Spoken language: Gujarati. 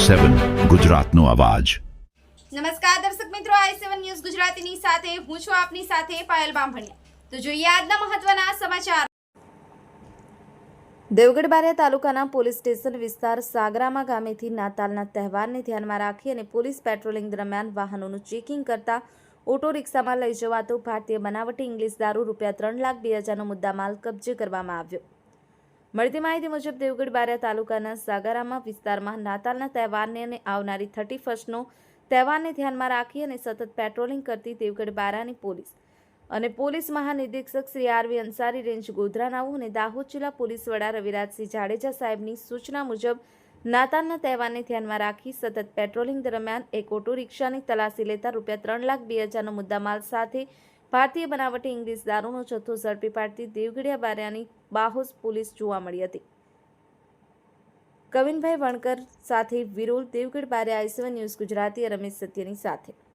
i7 ગુજરાતનો અવાજ। નમસ્કાર દર્શક મિત્રો, i7 ન્યૂઝ ગુજરાતીની સાથે હું છું આપની સાથે પાયલ બામભણિયા। તો જોઈએ આજના મહત્વના સમાચાર। દેવગઢ બારિયા તાલુકાના પોલીસ સ્ટેશન વિસ્તાર સાગરામા ગામેથી નાતાલના તહેવારને ધ્યાનમાં રાખી અને પોલીસ પેટ્રોલિંગ દરમિયાન વાહનોનું ચેકિંગ કરતા ઓટો રિક્ષામાં લઈ જવાતો ભારતીય બનાવટી ઇંગ્લિશ દારૂ ₹3,02,000નો મુદ્દામાલ કબજે કરવામાં આવ્યો। મળતી માહિતી મુજબ દેવગઢ બારિયા તાલુકાના સાગરામા વિસ્તારમાં નાતાલના તહેવારને અને આવનારી 31નો તહેવારને ધ્યાનમાં રાખી અને સતત પેટ્રોલિંગ કરતી દેવગઢ બારિયાની પોલીસ અને પોલીસ મહાનિરીક્ષક શ્રી આર.વી. અંસારી રેન્જ ગોધરાનાઓ અને દાહોદ જિલ્લા પોલીસ વડા રવિરાજસિંહ જાડેજા સાહેબની સૂચના મુજબ નાતાલના તહેવારને ધ્યાનમાં રાખી સતત પેટ્રોલિંગ દરમિયાન એક ઓટો રિક્ષાની તલાશી લેતા ₹3,02,000નો મુદ્દામાલ સાથે ભારતીય બનાવટી ઇંગ્લિશ દારૂનો જથ્થો ઝડપી પાડતી દેવગઢિયા બારિયાની બાહોશ પોલીસ જોવા મળી હતી। કવિનભાઈ વણકર સાથે વિરોલ, દેવગઢ બારિયા, i7 ન્યૂઝ ગુજરાતી, રમેશ સત્યની સાથે।